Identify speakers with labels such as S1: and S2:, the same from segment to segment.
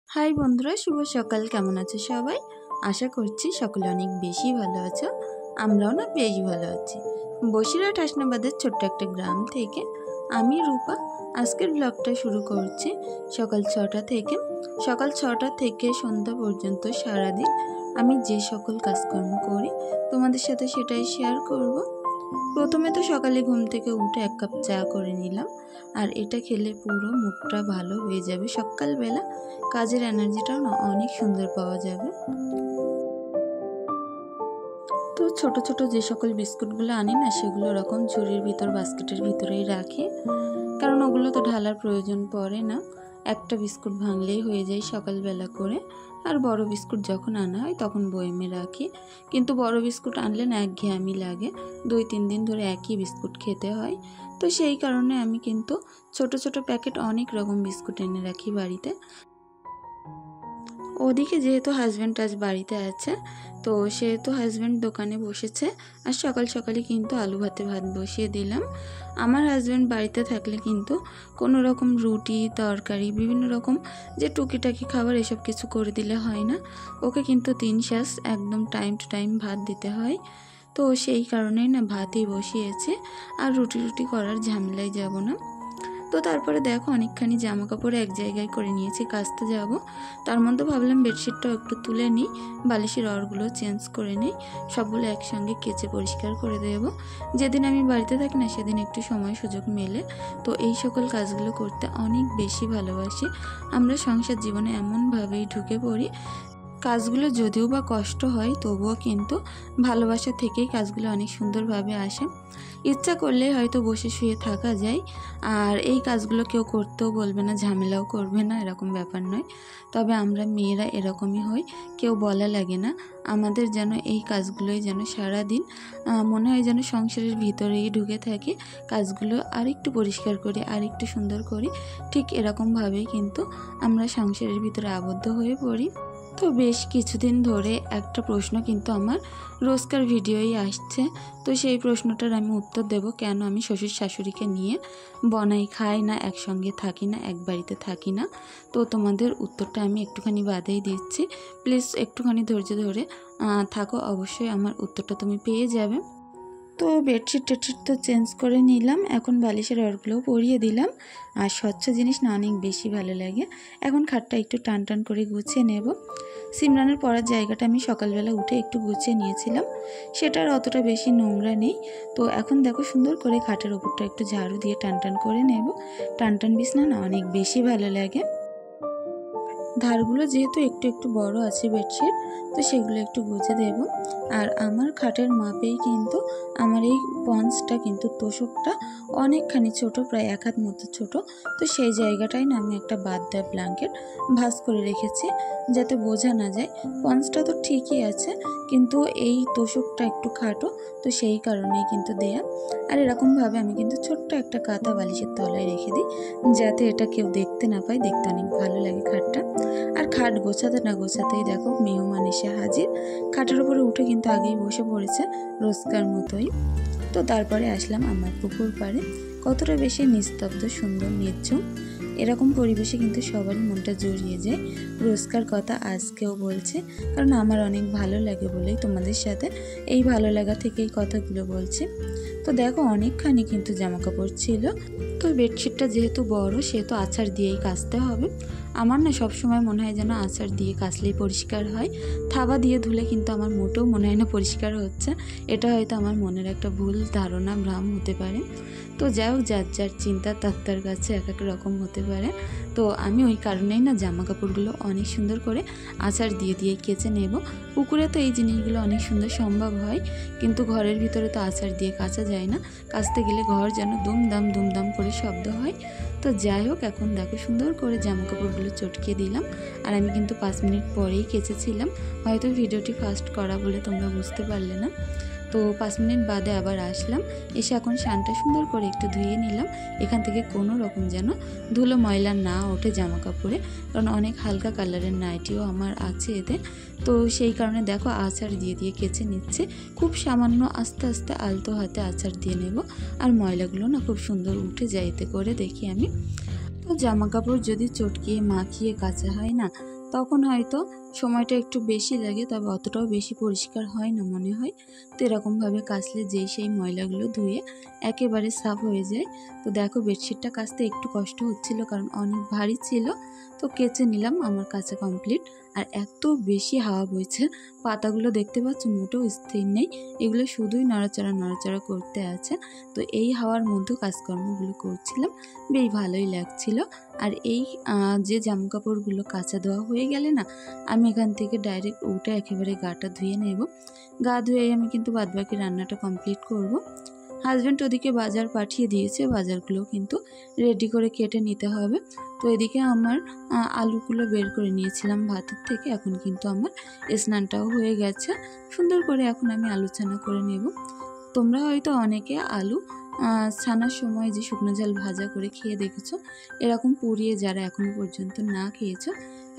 S1: High বন্ধুরা, শুভ সকাল। কেমন আছো সবাই? আশা করছি সকলে অনেক বেশি ভালো আছো। আমরাও না বেশ ভালো আছি। বসিরহাট হাসনাবাদের ছোট্ট একটা গ্রাম থেকে আমি রূপা আজকের ব্লগটা শুরু করছি সকাল 6টা থেকে সন্ধ্যা পর্যন্ত সারাদিন আমি যে সকল কাজকর্ম করি তোমাদের সাথে সেটাই শেয়ার করব। প্রথমে তো সকালে ঘুম থেকে উঠে 1 কাপ চা করে নিলাম, আর এটা খেলে পুরো মুডটা ভালো হয়ে যাবে। সকালবেলা কাজের এনার্জিটাও না অনেক সুন্দর পাওয়া যাবে। তো ছোট ছোট যে সকল বিস্কুটগুলো আনি না, সেগুলো ওরকম ঝুড়ির ভিতর বাস্কেটের ভিতরেই রাখি, কারণ ওগুলো তো ঢালার প্রয়োজন পড়ে না। একটা বিস্কুট ভাঙলেই হয়ে যায় সকালবেলা করে। আর বড় বিস্কুট যখন আনা হয় তখন বয়েমে রাখি, কিন্তু বড় বিস্কুট আনলে না একঘেয়েমি লাগে, 2-3 দিন ধরে একই বিস্কুট খেতে হয়। তো সেই কারণে আমি কিন্তু ছোট ছোট প্যাকেট অনেক রকম বিস্কুট এনে রাখি বাড়িতে। ওদিকে যেহেতু হাজব্যান্ড আজ বাড়িতে আছে, তো সেহেতু হাজব্যান্ড দোকানে বসেছে, আর সকাল সকালই কিন্তু আলু ভাতে ভাত বসিয়ে দিলাম। আমার হাজব্যান্ড বাড়িতে থাকলে কিন্তু কোনো রকম রুটি তরকারি বিভিন্ন রকম যে টুকিটাকি খাবার এসব কিছু করে দিলে হয় না। ওকে কিন্তু 3 শ্বাস একদম টাইম টু টাইম ভাত দিতে হয়। তো সেই কারণেই না ভাতই বসিয়েছে, আর রুটি করার ঝামেলায় যাব না। তো তারপরে দেখো অনেকখানি জামা কাপড় এক জায়গায় করে নিয়েছি, কাচতে যাব। তার মধ্যে ভাবলাম বেডশিটটাও একটু তুলে নিই, বালিশের অরগুলো চেঞ্জ করে নিই, সবগুলো একসঙ্গে কেচে পরিষ্কার করে দেব। যেদিন আমি বাড়িতে থাকি না সেদিন একটু সময় সুযোগ মেলে, তো এই সকল কাজগুলো করতে অনেক বেশি ভালোবাসি। আমরা সংসার জীবনে এমনভাবেই ঢুকে পড়ি, কাজগুলো যদিও বা কষ্ট হয় তবুও কিন্তু ভালোবাসা থেকেই কাজগুলো অনেক সুন্দরভাবে আসে। ইচ্ছা করলে হয়তো বসে শুয়ে থাকা যায়, আর এই কাজগুলো কেউ করতেও বলবে না, ঝামেলাও করবে না, এরকম ব্যাপার নয়। তবে আমরা মেয়েরা এরকমই হই, কেউ বলা লাগে না। আমাদের যেন এই কাজগুলোই যেন সারাদিন মনে হয় যেন সংসারের ভিতরেই ঢুকে থাকি, কাজগুলো আরেকটু পরিষ্কার করি, আরেকটু সুন্দর করি। ঠিক এরকমভাবেই কিন্তু আমরা সংসারের ভিতরে আবদ্ধ হয়ে পড়ি। তো বেশ কিছুদিন ধরে একটা প্রশ্ন কিন্তু আমার রোজকার ভিডিওই আসছে, তো সেই প্রশ্নটার আমি উত্তর দেব, কেন আমি শ্বশুর শাশুড়িকে নিয়ে বনাই খাই না, একসঙ্গে থাকি না, এক বাড়িতে থাকি না। তো তোমাদের উত্তরটা আমি একটুখানি বাদেই দিচ্ছি, প্লিজ একটুখানি ধৈর্য ধরে থাকো, অবশ্যই আমার উত্তরটা তুমি পেয়ে যাবে। তো বেডশিট টেডশিট তো চেঞ্জ করে নিলাম, এখন বালিশের অরগুলোও পরিয়ে দিলাম। আর স্বচ্ছ জিনিস না অনেক বেশি ভালো লাগে। এখন খাটটা একটু টান টান করে গুছিয়ে নেব। সিমরানের পড়ার জায়গাটা আমি সকালবেলা উঠে একটু গুছিয়ে নিয়েছিলাম, সেটার অতটা বেশি নোংরা নেই। তো এখন দেখো সুন্দর করে খাটের ওপরটা একটু ঝাড়ু দিয়ে টান টান করে নেব। টান টান বিছনা না অনেক বেশি ভালো লাগে। ধারগুলো যেহেতু একটু একটু বড় আছে বেডশিট, তো সেগুলো একটু গুজে দেব। আর আমার খাটের মাপেই কিন্তু আমার এই পঞ্চটা কিন্তু তোষকটা অনেকখানি ছোট, প্রায় 1 হাত মতো ছোট। তো সেই জায়গাটাই না আমি একটা বাদ দেওয়া ব্ল্যাঙ্কেট ভাঁজ করে রেখেছি, যাতে বোঝা না যায়। পঞ্চটা তো ঠিকই আছে, কিন্তু এই তোষকটা একটু খাটো, তো সেই কারণেই কিন্তু দেয়া। আর এরকমভাবে আমি কিন্তু ছোট্ট একটা কাঁথা বালিশের তলায় রেখে দিই, যাতে এটা কেউ দেখতে না পায়। দেখতে অনেক ভালো লাগে খাটটা। আর খাট গোছাতে না গোছাতেই দেখো মেহমান এসে হাজির। খাটের উপরে উঠে কিন্তু আগেই বসে পড়েছে রোজকার মতোই। তো তারপরে আসলাম আমার পুকুর পাড়ে। কতটা বেশি নিস্তব্ধ, সুন্দর, নির্ঝুম, এরকম পরিবেশে কিন্তু সবারই মনটা জড়িয়ে যায়। রোজকার কথা আজকেও বলছে, কারণ আমার অনেক ভালো লাগে বলেই তোমাদের সাথে এই ভালো লাগা থেকেই কথাগুলো বলছি। তো দেখো অনেকখানি কিন্তু জামা কাপড় ছিল। তো বেডশিটটা যেহেতু বড়, সেহেতু আছাড় দিয়েই কাচতে হবে। আমার না সবসময় মনে হয় যেন আছাড় দিয়ে কাচলেই পরিষ্কার হয়, থাবা দিয়ে ধুলে কিন্তু আমার মোটেও মনে হয় না পরিষ্কার হচ্ছে। এটা হয়তো আমার মনের একটা ভুল ধারণা, ভ্রম হতে পারে। তো যাই হোক, যার যার চিন্তা তার কাছে এক এক রকম হতে পারে। তো আমি ওই কারণেই না জামা কাপড়গুলো অনেক সুন্দর করে আছাড় দিয়ে দিয়ে কেচে নেব। পুকুরে তো এই জিনিসগুলো অনেক সুন্দর সম্ভব হয়, কিন্তু ঘরের ভিতরে তো আছাড় দিয়ে কাচা যায় না। কাচতে গেলে ঘর যেন দুমদাম করে শব্দ হয়। তো যাই হোক, এখন দেখো সুন্দর করে জামা কাপড়গুলো চটকিয়ে দিলাম। আর আমি কিন্তু 5 মিনিট পরেই কেচেছিলাম, হয়তো ভিডিওটি ফাস্ট করা বলে তোমরা বুঝতে পারলে না। তো 5 মিনিট বাদে আবার আসলাম, এসে এখন শানটা সুন্দর করে একটু ধুয়ে নিলাম। এখান থেকে কোনো রকম যেন ধুলো ময়লা না ওঠে জামা কাপড়ে, কারণ অনেক হালকা কালারের নাইটিও আমার আছে এতে। তো সেই কারণে দেখো আছাড় দিয়ে দিয়ে কেচে নিচ্ছে, খুব সামান্য, আস্তে আস্তে আলতো হাতে আছাড় দিয়ে নেব। আর ময়লাগুলো না খুব সুন্দর উঠে যায় এতে করে, দেখি আমি। তো জামা কাপড় যদি চটকিয়ে মাখিয়ে কাচা হয় না, তখন হয়তো সময়টা একটু বেশি লাগে, তবে অতটাও বেশি পরিষ্কার হয় না মনে হয়। তো এরকমভাবে কাচলে যেই সেই ময়লাগুলো ধুয়ে একেবারে সাফ হয়ে যায়। তো দেখো বেডশিটটা কাচতে একটু কষ্ট হচ্ছিল কারণ অনেক ভারী ছিল। তো কেচে নিলাম, আমার কাছে কমপ্লিট। আর এত বেশি হাওয়া বইছে, পাতাগুলো দেখতে পাচ্ছ মোটেও স্থির নেই, এগুলো শুধুই নড়াচড়া নড়াচড়া করতে আছে। তো এই হাওয়ার মধ্যে কাজকর্মগুলো করছিলাম, বেশ ভালোই লাগছিল। আর এই যে জামা কাপড়গুলো কাচা দেওয়া হয়ে গেলে না, আমি এখান থেকে ডাইরেক্ট উঠে একেবারে গাটা ধুয়ে নেব। গা ধুয়ে আমি কিন্তু বাদবাকি রান্নাটা কমপ্লিট করব। হাজব্যান্ড ওদিকে বাজার পাঠিয়ে দিয়েছে, বাজারগুলো কিন্তু রেডি করে কেটে নিতে হবে। তো এদিকে আমার আলুগুলো বের করে নিয়েছিলাম ভাতের থেকে, এখন কিন্তু আমার স্নানটাও হয়ে গেছে। সুন্দর করে এখন আমি আলু ছানা করে নেব। তোমরা হয়তো অনেকে আলু ছানার সময় যে শুকনো ঝাল ভাজা করে খেয়ে দেখেছো, এরকম পুড়িয়ে যারা এখনো পর্যন্ত না খেয়েছো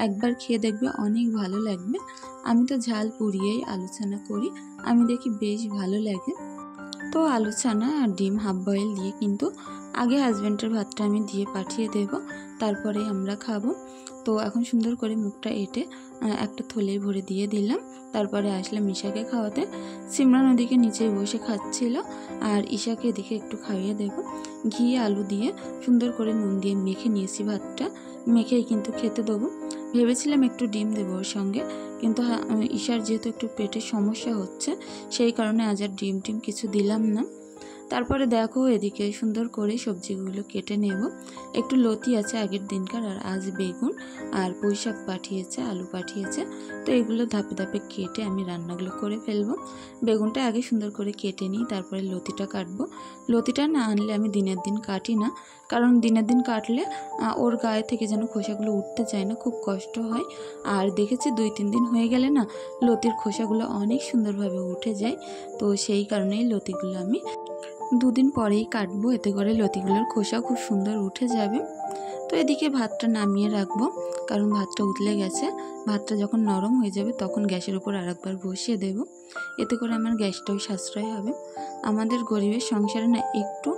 S1: একবার খেয়ে দেখবে, অনেক ভালো লাগবে। আমি তো ঝাল পুড়িয়েই আলু ছানা করি, আমি দেখি বেশ ভালো লাগে। তো আলু ছানা আর ডিম হাফ বয়েল দিয়ে কিন্তু আগে হাজব্যান্ডের ভাতটা আমি দিয়ে পাঠিয়ে দেব, তারপরে আমরা খাবো। তো এখন সুন্দর করে মুখটা এঁটে একটা থলে ভরে দিয়ে দিলাম। তারপরে আসলাম ঈশাকে খাওয়াতে। সিমরান ওদিকে নিচেই বসে খাচ্ছিল, আর ঈশাকে এদিকে একটু খাইয়ে দেব। ঘি আলু দিয়ে সুন্দর করে নুন দিয়ে মেখে নিয়েছি ভাতটা, মেখেই কিন্তু খেতে দেবো। ভেবেছিলাম একটু ডিম দেবো ওর সঙ্গে, কিন্তু ঈশার যেহেতু একটু পেটের সমস্যা হচ্ছে, সেই কারণে আজ আর ডিম টিম কিছু দিলাম না। তারপরে দেখো এদিকে সুন্দর করে সবজিগুলো কেটে নেব। একটু লতি আছে আগের দিনকার, আর আজ বেগুন আর পুঁই শাক পাঠিয়েছে, আলু পাঠিয়েছে। তো এগুলো ধাপে ধাপে কেটে আমি রান্নাগুলো করে ফেলবো। বেগুনটা আগে সুন্দর করে কেটে নিই, তারপরে লতিটা কাটবো। লতিটা না আনলে আমি দিনের দিন কাটি না, কারণ দিনের দিন কাটলে ওর গায়ে থেকে যেন খোসাগুলো উঠতে চায় না, খুব কষ্ট হয়। আর দেখেছি 2-3 দিন হয়ে গেলে না লতির খোসাগুলো অনেক সুন্দরভাবে উঠে যায়। তো সেই কারণেই লতিগুলো আমি 2 দিন পরেই কাটবো, এতে করে লতিগুলোর খোসা খুব সুন্দর উঠে যাবে। তো এদিকে ভাতটা নামিয়ে রাখবো, কারণ ভাতটা উতলে গেছে। ভাতটা যখন নরম হয়ে যাবে তখন গ্যাসের উপর আরেকবার বসিয়ে দেব, এতে করে আমার গ্যাসটাও সাশ্রয় হবে। আমাদের গরিবের সংসারে না একটু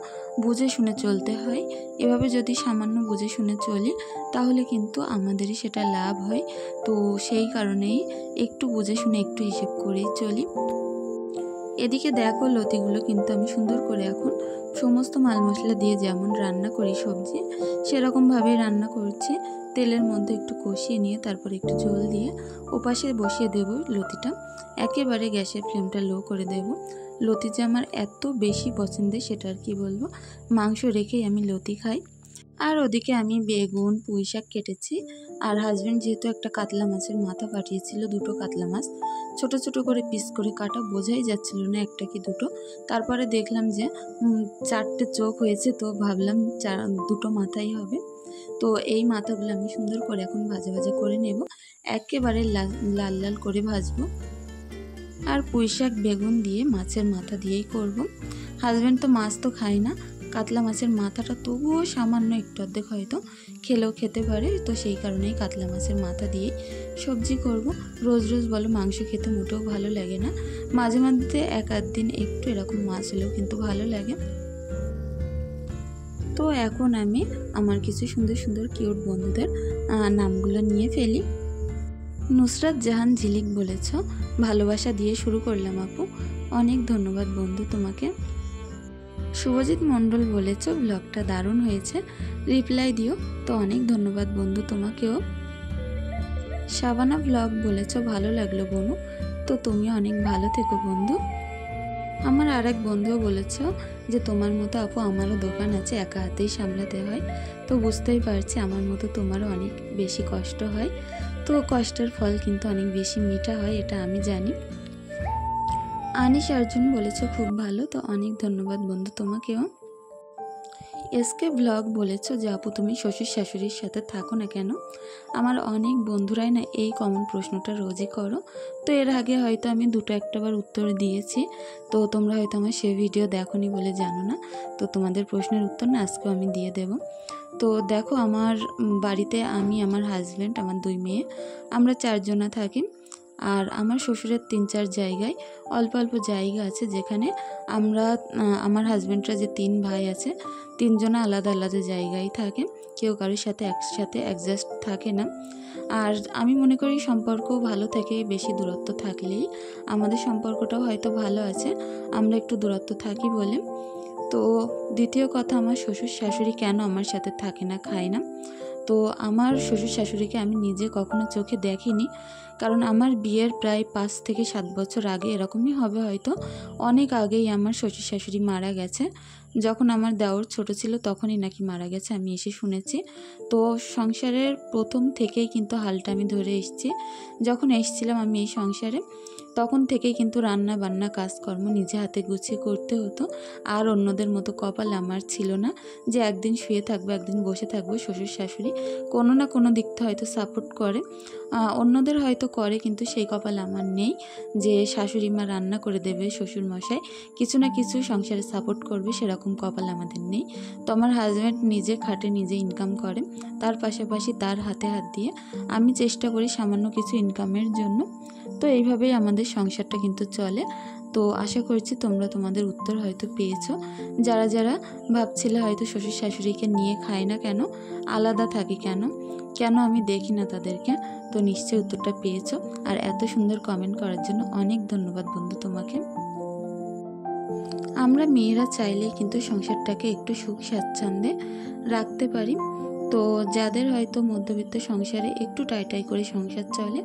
S1: বুঝে শুনে চলতে হয়। এভাবে যদি সামান্য বুঝে শুনে চলি তাহলে কিন্তু আমাদেরই সেটা লাভ হয়। তো সেই কারণেই একটু বুঝে শুনে একটু হিসেব করেই চলি। এদিকে দেখো লতিগুলো কিন্তু আমি সুন্দর করে এখন সমস্ত মাল মশলা দিয়ে যেমন রান্না করি সবজি, সেরকমভাবেই রান্না করছি। তেলের মধ্যে একটু কষিয়ে নিয়ে তারপর একটু ঝোল দিয়ে ওপাশে বসিয়ে দেব লতিটা। একেবারে গ্যাসের ফ্লেমটা লো করে দেব। লতি যে আমার এত বেশি পছন্দের সেটা আর কি বলবো, মাংস রেখেই আমি লতি খাই। আর ওদিকে আমি বেগুন পুঁই শাক কেটেছি, আর হাজব্যান্ড যেহেতু একটা কাতলা মাছের মাথা পাঠিয়েছিল, 2টো কাতলা মাছ ছোট ছোট করে পিস করে কাটা, বোঝাই যাচ্ছিল না একটা কি দুটো। তারপরে দেখলাম যে 4টে চোখ হয়েছে, তো ভাবলাম 2টো মাথাই হবে। তো এই মাথাগুলো আমি সুন্দর করে এখন ভাজা ভাজা করে নেব, একেবারে লাল লাল করে ভাজবো। আর পুঁই শাক বেগুন দিয়ে মাছের মাথা দিয়েই করব। হাজব্যান্ড তো মাছ তো খায় না, কাতলা মাছের মাথাটা তবুও সামান্য একটু অর্ধেক হয়তো খেলেও খেতে পারে, তো সেই কারণেই কাতলা মাছের মাথা দিয়েই সবজি করব। রোজ রোজ বলো মাংস খেতে মোটেও ভালো লাগে না, মাঝে মধ্যে 1-8 দিন একটু এরকম মাছ হলেও কিন্তু ভালো লাগে। তো এখন আমি আমার কিছু সুন্দর সুন্দর কিউট বন্ধুদের নামগুলো নিয়ে ফেলি। নুসরাত জাহান ঝিলিক বলেছ, ভালোবাসা দিয়ে শুরু করলাম আপু, অনেক ধন্যবাদ বন্ধু তোমাকে। শুভজিৎ মণ্ডল বলেছ, ব্লগটা দারুণ হয়েছে, রিপ্লাই দিও, তো অনেক ধন্যবাদ বন্ধু তোমাকেও। শাবানা ব্লগ বলেছ, ভালো লাগলো বনু, তো তুমি অনেক ভালো থেকো বন্ধু। আমার আরেক বন্ধুও বলেছ যে তোমার মতো আপু আমারও দোকান আছে, একা হাতেই সামলাতে হয়, তো বুঝতেই পারছি আমার মতো তোমারও অনেক বেশি কষ্ট হয়, তো কষ্টের ফল কিন্তু অনেক বেশি মিঠা হয়, এটা আমি জানি। আনিস অর্জুন বলেছ, খুব ভালো, তো অনেক ধন্যবাদ বন্ধু তোমাকেও। এসকে ব্লগ বলেছ যে আপু তুমি শ্বশুর শাশুড়ির সাথে থাকো না কেন? আমার অনেক বন্ধুরাই না এই কমন প্রশ্নটা রোজই করো, তো এর আগে হয়তো আমি 2-1বার উত্তর দিয়েছি, তো তোমরা হয়তো আমার সে ভিডিও দেখোনি বলে জানো না, তো তোমাদের প্রশ্নের উত্তর না আজকেও আমি দিয়ে দেব। তো দেখো আমার বাড়িতে আমি, আমার হাজব্যান্ড, আমার 2 মেয়ে, আমরা 4 জনা থাকি। আর আমার শ্বশুরের 3-4 জায়গায় অল্প অল্প জায়গা আছে যেখানে আমরা, আমার হাজব্যান্ডরা যে 3 ভাই আছে, 3 জনা আলাদা আলাদা জায়গায় থাকে। কেউ কারোর সাথে একসাথে অ্যাডজাস্ট থাকে না। আর আমি মনে করি সম্পর্ক ভালো থেকে বেশি দূরত্ব থাকলেই আমাদের সম্পর্কটাও হয়তো ভালো আছে, আমরা একটু দূরত্ব থাকি বলে। তো দ্বিতীয় কথা, আমার শ্বশুর শাশুড়ি কেন আমার সাথে থাকে না, খায় না। তো আমার শ্বশুর শাশুড়িকে আমি নিজে কখনো চোখে দেখিনি, কারণ আমার বিয়ের প্রায় 5 থেকে 7 বছর আগে এরকমই হবে হয়তো, অনেক আগেই আমার শ্বশুর শাশুড়ি মারা গেছে। যখন আমার দেওর ছোট ছিল তখনই নাকি মারা গেছে, আমি এসে শুনেছি। তো সংসারের প্রথম থেকেই কিন্তু হালটা আমি ধরে এসেছি। যখন এসেছিলাম আমি এই সংসারে, তখন থেকেই কিন্তু রান্না বান্না কাজকর্ম নিজে হাতে গুছিয়ে করতে হতো। আর অন্যদের মতো কপাল আমার ছিল না যে একদিন শুয়ে থাকবো একদিন বসে থাকবো। শ্বশুর শাশুড়ি কোনো না কোনো দিক থেকে হয়তো সাপোর্ট করে, অন্যদের হয়তো করে, কিন্তু সেই কপাল আমার নেই যে শাশুড়ি মা রান্না করে দেবে, শ্বশুর মশাই কিছু না কিছু সংসারে সাপোর্ট করবে, সেরকম কপাল আমাদের নেই। তো আমার হাজব্যান্ড নিজে খাটে, নিজে ইনকাম করে, তার পাশাপাশি তার হাতে হাত দিয়ে আমি চেষ্টা করি সামান্য কিছু ইনকামের জন্য। তো এইভাবেই আমাদের সংসারটা কিন্তু চলে। তো আশা করছি তোমরা তোমাদের উত্তর হয়তো পেয়েছো। যারা যারা ভাবছিলে হয়তো শ্বশুর শাশুড়িকে নিয়ে খায় না কেন, আলাদা থাকে কেন, কেন আমি দেখি না তাদেরকে, তো নিশ্চয়ই উত্তরটা পেয়েছো। আর এত সুন্দর কমেন্ট করার জন্য অনেক ধন্যবাদ বন্ধু তোমাকে। আমরা মেয়েরা চাইলেই কিন্তু সংসারটাকে একটু সুখ স্বাচ্ছন্দ্যে রাখতে পারি। তো যাদের হয়তো মধ্যবিত্ত সংসারে একটু টাই করে সংসার চলে,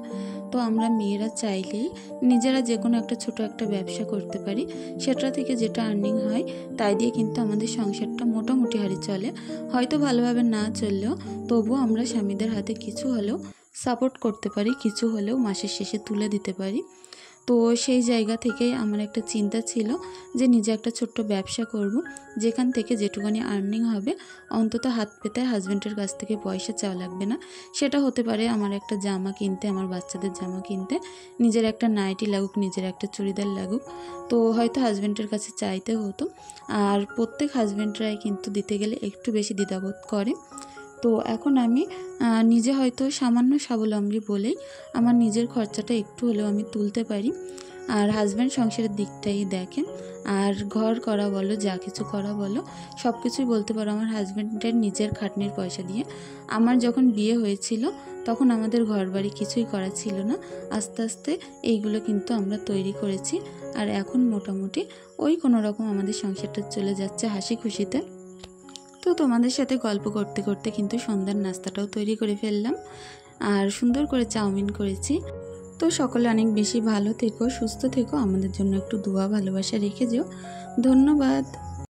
S1: তো আমরা মেয়েরা চাইলেই নিজেরা যে কোনো একটা ছোট একটা ব্যবসা করতে পারি। সেটা থেকে যেটা আর্নিং হয় তাই দিয়ে কিন্তু আমাদের সংসারটা মোটামুটি হারে চলে। হয়তো ভালোভাবে না চললেও তবুও আমরা স্বামীদের হাতে কিছু হলেও সাপোর্ট করতে পারি, কিছু হলেও মাসের শেষে তুলে দিতে পারি। তো সেই জায়গা থেকেই আমার একটা চিন্তা ছিল যে নিজে একটা ছোট্ট ব্যবসা করব, যেখান থেকে যেটুকুনি আর্নিং হবে অন্তত হাত পেতে হাজব্যান্ডের কাছ থেকে পয়সা চাওয়া লাগবে না। সেটা হতে পারে আমার একটা জামা কিনতে, আমার বাচ্চাদের জামা কিনতে, নিজের একটা নাইটি লাগুক, নিজের একটা চুড়িদার লাগুক, তো হয়তো হাজব্যান্ডের কাছে চাইতে হতো। আর প্রত্যেক হাজব্যান্ডরাই কিন্তু দিতে গেলে একটু বেশি দ্বিধাবোধ করে। তো এখন আমি নিজে হয়তো সামান্য স্বাবলম্বী বলেই আমার নিজের খরচাটা একটু হলেও আমি তুলতে পারি। আর হাজব্যান্ড সংসারের দিকটাই দেখে, আর ঘর করা বলো, যা কিছু করা বলো, সব কিছুই বলতে পারো আমার হাজব্যান্ডের নিজের খাটনির পয়সা দিয়ে। আমার যখন বিয়ে হয়েছিল তখন আমাদের ঘর বাড়ি কিছুই করা ছিল না, আস্তে আস্তে এইগুলো কিন্তু আমরা তৈরি করেছি। আর এখন মোটামুটি ওই কোনো রকম আমাদের সংসারটা চলে যাচ্ছে হাসি খুশিতে। তো তোমাদের সাথে গল্প করতে করতে কিন্তু সন্ধ্যার নাস্তাটাও তৈরি করে ফেললাম, আর সুন্দর করে চাউমিন করেছি। তো সকলে অনেক বেশি ভালো থেকো, সুস্থ থেকো, আমাদের জন্য একটু দোয়া ভালোবাসা রেখে যেও। ধন্যবাদ।